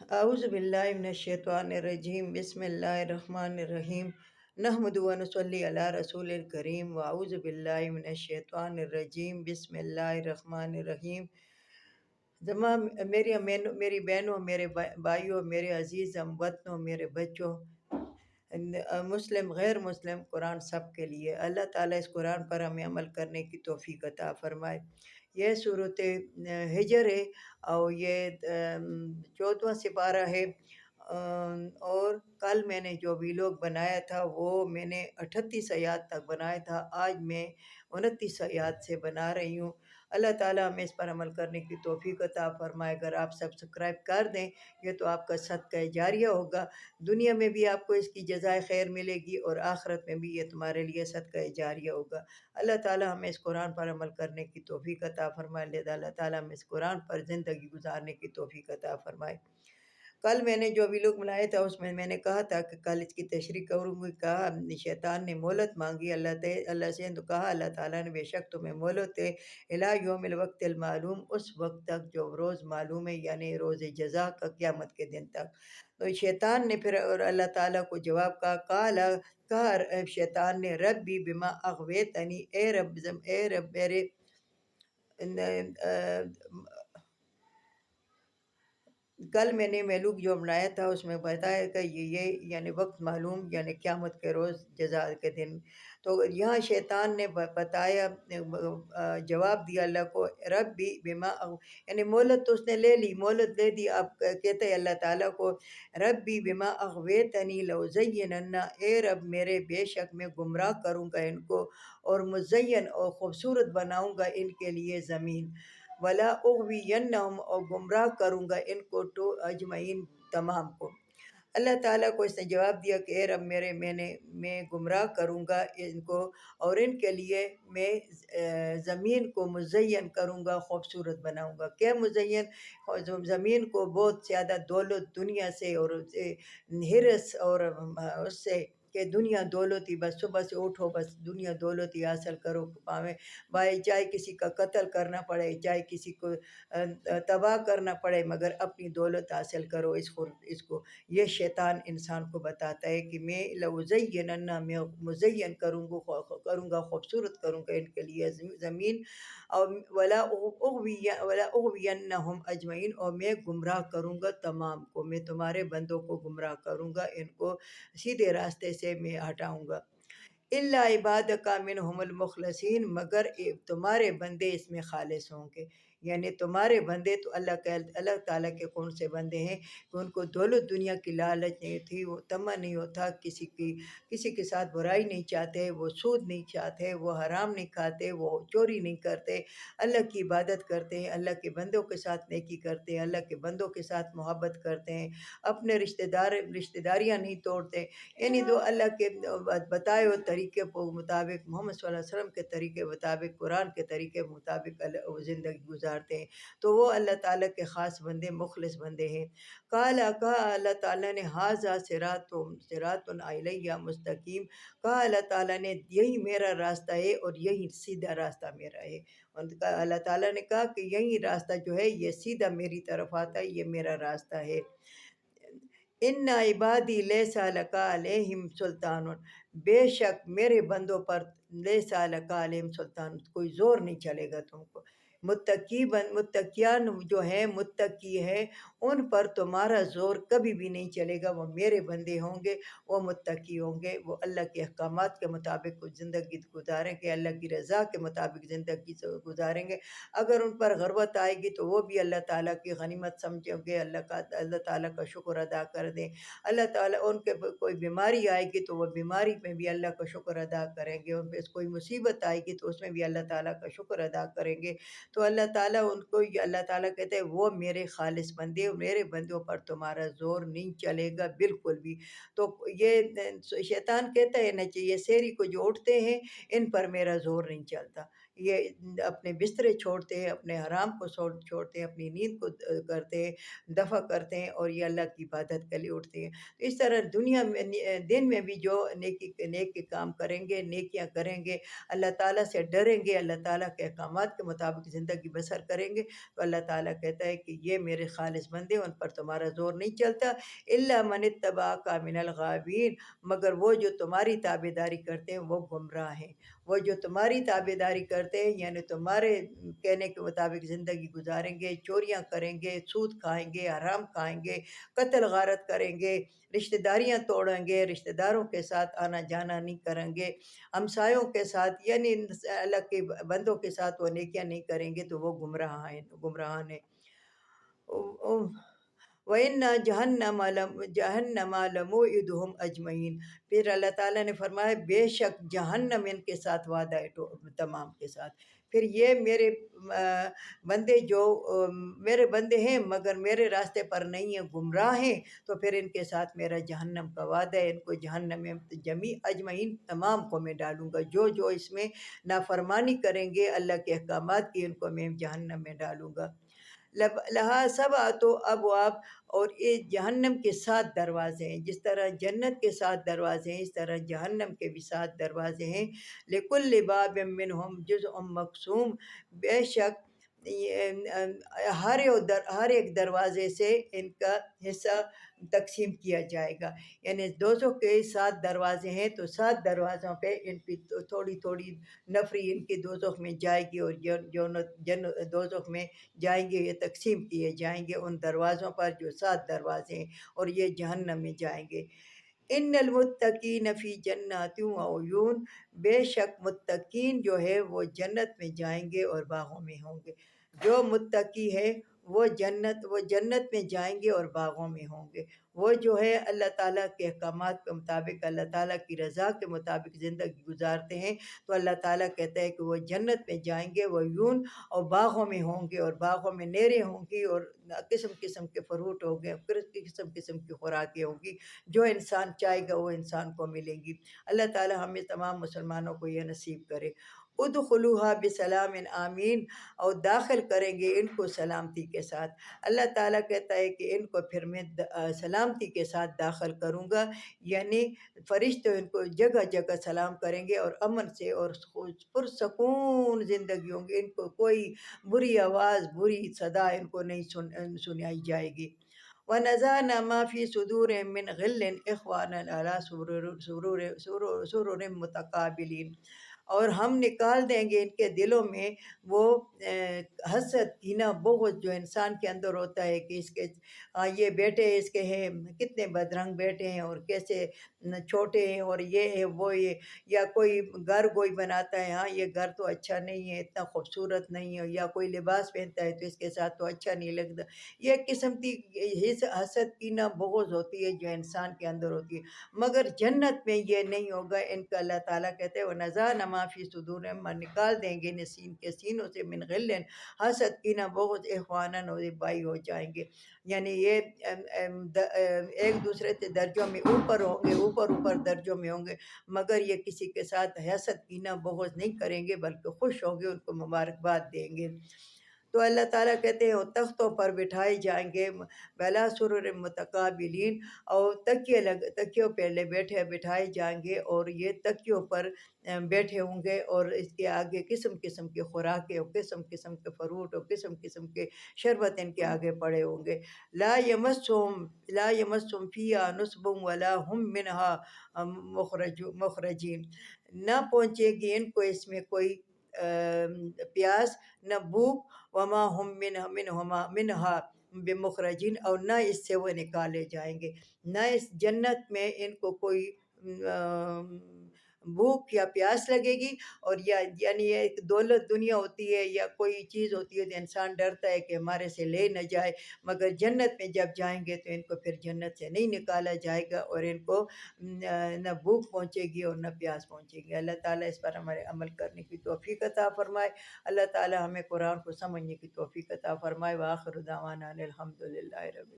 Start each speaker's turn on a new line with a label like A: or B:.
A: اعوذ باللہ من الشیطان الرجیم، بسم اللہ الرحمن الرحیم، نحمد و نصلی علی رسول الکریم، واعوذ باللہ من الشیطان الرجیم، بسم اللہ الرحمن الرحیم۔ میری بہنوں، میرے بھائیوں، میرے عزیز ہم وطنوں، میرے بچوں، مسلم غیر مسلم، قرآن سب کے لیے۔ اللہ تعالیٰ اس قرآن پر ہمیں عمل کرنے کی توفیق عطا فرمائے۔ یہ صورت ہجر ہے اور یہ 14واں سپارہ ہے، اور کل میں نے جو ویلوگ بنایا تھا وہ میں نے 38 آیات تک بنایا تھا، آج میں 29 آیات سے بنا رہی ہوں۔ اللہ تعالیٰ ہمیں اس پر عمل کرنے کی توفیق عطا فرمائے۔ اگر آپ سبسکرائب کر دیں یہ تو آپ کا صدقہ جاریہ ہوگا، دنیا میں بھی آپ کو اس کی جزائے خیر ملے گی اور آخرت میں بھی یہ تمہارے لیے صدقہ جاریہ ہوگا۔ اللہ تعالیٰ ہمیں اس قرآن پر عمل کرنے کی توفیق عطا فرمائے، لہذا اللہ تعالیٰ ہمیں اس قرآن پر زندگی گزارنے کی توفیق عطا فرمائے۔ کل میں نے جو ویلوگ بنایا تھا اس میں نے کہا تھا کہ کل اس کی تشریح کروں گی۔ کہا شیطان نے مہلت مانگی اللہ سے، تو کہا اللہ تعالیٰ نے بے شک تمہیں مہلت ہے الی یوم الوقت المعلوم، اس وقت تک جو روز معلوم ہے، یعنی روز جزا کا، قیامت کے دن تک۔ تو شیطان نے پھر اور اللہ تعالیٰ کو جواب کہا شیطان نے ربی بما اغویتنی، اے رب میرے کل میں نے میلوگ جو بنایا تھا اس میں بتایا کہ یہ یعنی وقت معلوم، یعنی قیامت کے روز، جزا کے دن۔ تو یہاں شیطان نے بتایا، جواب دیا اللہ کو، ربی بما یعنی مہلت تو اس نے لے لی، مہلت دے دی۔ اب کہتے ہیں اللہ تعالیٰ کو ربی بما اغویتنی لأزینن، اے رب میرے بے شک میں گمراہ کروں گا ان کو اور مزین اور خوبصورت بناؤں گا ان کے لیے زمین، ولا اغوینہم اور گمراہ کروں گا ان کو تو اجمعین تمام کو۔ اللہ تعالیٰ کو اس نے جواب دیا کہ اے رب میرے، میں گمراہ کروں گا ان کو اور ان کے لیے میں زمین کو مزین کروں گا، خوبصورت بناؤں گا۔ کیا مزین؟ زمین کو بہت زیادہ دولت دنیا سے اور ہرس اور اس سے کہ دنیا دولت ہی، بس صبح سے اٹھو بس دنیا دولت ہی حاصل کرو پاویں بھائی، چاہے کسی کا قتل کرنا پڑے، چاہے کسی کو تباہ کرنا پڑے، مگر اپنی دولت حاصل کرو۔ اس کو یہ شیطان انسان کو بتاتا ہے کہ میں لأزینن، میں مزین کروں گا، خوبصورت کروں گا ان کے لیے زمین، اور ولا اغوینہم اجمعین، اور میں گمراہ کروں گا تمام کو، میں تمہارے بندوں کو گمراہ کروں گا، ان کو سیدھے راستے سے میں ہٹاؤں گا۔ الا عبادک منہم المخلصین، مگر تمہارے بندے اس میں خالص ہوں گے، یعنی تمہارے بندے تو اللہ تعالیٰ کے کون سے بندے ہیں کہ ان کو دولت دنیا کی لالچ نہیں تھی، وہ تمنا نہیں ہوتا، کسی کے ساتھ برائی نہیں چاہتے، وہ سود نہیں چاہتے، وہ حرام نہیں کھاتے، وہ چوری نہیں کرتے، اللہ کی عبادت کرتے ہیں، اللہ کے بندوں کے ساتھ نیکی کرتے ہیں، اللہ کے بندوں کے ساتھ محبت کرتے ہیں، اپنے رشتہ داریاں نہیں توڑتے، یعنی دو اللہ کے بتائے ہوئے طریقے کے مطابق، محمد صلی اللہ علیہ وسلم کے طریقے مطابق، قرآن کے طریقے مطابق زندگی گزارتے ہیں، تو وہ اللہ تعالیٰ کے خاص بندے، مخلص بندے ہیں۔ کہا اللہ تعالیٰ نے ھذا صراط علیہ مستقیم، کہا اللہ تعالیٰ نے یہی میرا راستہ ہے اور یہی سیدھا راستہ میرا ہے، اور اللہ تعالیٰ نے کہا کہ یہی راستہ جو ہے یہ سیدھا میری طرف آتا ہے، یہ میرا راستہ ہے۔ ان عبادی لیس لک علیہم سلطان، بے شک میرے بندوں پر لیس لک علیہم سلطان، کوئی زور نہیں چلے گا تم کو۔ متقیان جو ہیں، متقی ہیں، ان پر تمہارا زور کبھی بھی نہیں چلے گا، وہ میرے بندے ہوں گے، وہ متقی ہوں گے، وہ اللہ کے احکامات کے مطابق زندگی گزاریں گے، اللہ کی رضا کے مطابق زندگی گزاریں گے۔ اگر ان پر غربت آئے گی تو وہ بھی اللہ تعالیٰ کی غنیمت سمجھیں گے، اللہ تعالیٰ کا شکر ادا کر دیں۔ اللہ تعالیٰ ان کے کوئی بیماری آئے گی تو وہ بیماری میں بھی اللہ کا شکر ادا کریں گے، ان پہ کوئی مصیبت آئے گی تو اس میں بھی اللہ تعالیٰ کا شکر ادا کریں گے۔ تو اللہ تعالیٰ ان کو، اللہ تعالیٰ کہتے ہیں وہ میرے خالص بندے، میرے بندوں پر تمہارا زور نہیں چلے گا بالکل بھی۔ تو یہ شیطان کہتا ہے نا کہ یہ سحری کو جو اٹھتے ہیں ان پر میرا زور نہیں چلتا، یہ اپنے بسترے چھوڑتے ہیں، اپنے حرام کو چھوڑتے ہیں، اپنی نیند کو کرتے ہیں، دفع کرتے ہیں اور یہ اللہ کی عبادت کے لیے اٹھتے ہیں۔ تو اس طرح دنیا میں دن میں بھی جو نیک کے کام کریں گے، نیکیاں کریں گے، اللہ تعالیٰ سے ڈریں گے، اللہ تعالیٰ کے احکامات کے مطابق زندگی بسر کریں گے، تو اللہ تعالیٰ کہتا ہے کہ یہ میرے خالص بندے، ان پر تمہارا زور نہیں چلتا۔ الا من اتبعک من الغاوین، مگر وہ جو تمہاری تابع داری کرتے ہیں وہ گمراہ ہیں۔ وہ جو تمہاری تابع داری کرتے ہیں یعنی تمہارے کہنے کے مطابق زندگی گزاریں گے، چوریاں کریں گے، سود کھائیں گے، حرام کھائیں گے، قتل غارت کریں گے، رشتہ داریاں توڑیں گے، رشتہ داروں کے ساتھ آنا جانا نہیں کریں گے، ہمسایوں کے ساتھ یعنی اللہ کے بندوں کے ساتھ وہ نیکیاں نہیں کریں گے، تو وہ گمراہان ہیں۔ وَإِنَّ جَهَنَّمَ لَمَوْعِدُهُمْ أَجْمَعِينَ، پھر اللہ تعالیٰ نے فرمایا بے شک جہنم ان کے ساتھ وعدہ ہے تمام کے ساتھ۔ پھر یہ میرے بندے جو میرے بندے ہیں مگر میرے راستے پر نہیں ہیں، گمراہ ہیں، تو پھر ان کے ساتھ میرا جہنم کا وعدہ ہے، ان کو جہنم میں جمی اجمعین تمام کو میں ڈالوں گا، جو جو اس میں نافرمانی کریں گے اللہ کے احکامات کی، ان کو میں جہنم میں ڈالوں گا۔ لہا سبعۃ ابواب، اور یہ جہنم کے 7 دروازے ہیں، جس طرح جنت کے 7 دروازے ہیں اس طرح جہنم کے بھی 7 دروازے ہیں۔ لکل باب منہم جزء مقسوم، بے شک ہر ایک دروازے سے ان کا حصہ تقسیم کیا جائے گا، یعنی دوزخ کے 7 دروازے ہیں تو 7 دروازوں پہ ان کی تھوڑی تھوڑی نفری ان کی دوزخ میں جائے گی، اور دوزخ میں جائیں گے، یہ تقسیم کیے جائیں گے ان دروازوں پر جو 7 دروازے ہیں، اور یہ جہنم میں جائیں گے۔ ان المتقین فی جنات و عیون، بے شک متقین جو ہے وہ جنت میں جائیں گے اور باغوں میں ہوں گے۔ جو متقی ہے وہ جنت میں جائیں گے اور باغوں میں ہوں گے۔ وہ جو ہے اللہ تعالیٰ کے احکامات کے مطابق، اللہ تعالیٰ کی رضا کے مطابق زندگی گزارتے ہیں، تو اللہ تعالیٰ کہتا ہے کہ وہ جنت میں جائیں گے، وہ یون اور باغوں میں ہوں گے، اور باغوں میں نیریں ہوں گی، اور قسم قسم کے فروٹ ہوں گے، قسم قسم کی خوراکیں ہوں گی، جو انسان چاہے گا وہ انسان کو ملیں گی۔ اللہ تعالیٰ ہمیں تمام مسلمانوں کو یہ نصیب کرے۔ ادخلوها بسلام آمین، اور داخل کریں گے ان کو سلامتی کے ساتھ۔ اللہ تعالیٰ کہتا ہے کہ ان کو پھر میں سلامتی کے ساتھ داخل کروں گا، یعنی فرشتے ان کو جگہ جگہ سلام کریں گے، اور امن سے اور پرسکون زندگی ہوں گی، ان کو کوئی بری آواز، بری صدا ان کو نہیں سنائی جائے گی۔ وَنَزَعْنَا مَا فِي صُدُورِهِم مِّنْ غِلٍّ إِخْوَانًا عَلَىٰ سُرُرٍ مُتَقَابِلِينَ، اور ہم نکال دیں گے ان کے دلوں میں وہ حسد، کینہ، بغض جو انسان کے اندر ہوتا ہے کہ اس کے یہ بیٹے اس کے ہیں، کتنے بدرنگ بیٹے ہیں، اور کیسے چھوٹے ہیں، اور یہ ہے وہ یہ، یا کوئی گھر کوئی بناتا ہے، ہاں یہ گھر تو اچھا نہیں ہے، اتنا خوبصورت نہیں ہے، یا کوئی لباس پہنتا ہے تو اس کے ساتھ تو اچھا نہیں لگتا، یہ قسم کی حسد، کینہ، بغض ہوتی ہے جو انسان کے اندر ہوتی ہے، مگر جنت میں یہ نہیں ہوگا ان کا۔ اللہ تعالیٰ کہتے ہیں وَنَزَعْنَا مَا فِي صُدُورِهِم، نکال دیں گے کے سینوں سے من غلٍ، حسد، کینہ، بغض، اخواناً، اور بھائی ہو جائیں گے، یعنی یہ ایک دوسرے سے درجوں میں اوپر ہوں گے، اوپر درجوں میں ہوں گے، مگر یہ کسی کے ساتھ حسد، کینہ، بغض نہیں کریں گے، بلکہ خوش ہوں گے، ان کو مبارکباد دیں گے۔ تو اللہ تعالیٰ کہتے ہیں وہ تختوں پر بٹھائے جائیں گے، بلا سرر متقابلین، اور تکیوں پہ بٹھائے جائیں گے، اور یہ تکیوں پر بیٹھے ہوں گے، اور اس کے آگے قسم قسم کے خوراکیں، اور قسم قسم کے فروٹ، اور قسم قسم کے شربت ان کے آگے پڑے ہوں گے۔ لا یمسہم فیہا نصب ولا ہم منہا مخرجین، نہ پہنچے گی ان کو اس میں کوئی پیاس، نہ بھوک، وما ہم منہا بمخرجین، اور نہ اس سے وہ نکالے جائیں گے، نہ اس جنت میں ان کو کوئی بھوک یا پیاس لگے گی، اور یعنی یہ ایک دولت دنیا ہوتی ہے یا کوئی چیز ہوتی ہے تو انسان ڈرتا ہے کہ ہمارے سے لے نہ جائے، مگر جنت میں جب جائیں گے تو ان کو پھر جنت سے نہیں نکالا جائے گا، اور ان کو نہ بھوک پہنچے گی اور نہ پیاس پہنچے گی۔ اللہ تعالیٰ اس پر ہمارے عمل کرنے کی توفیق عطا فرمائے، اللہ تعالیٰ ہمیں قرآن کو سمجھنے کی توفیق عطا فرمائے۔ وآخر دعوانا الحمد للہ رب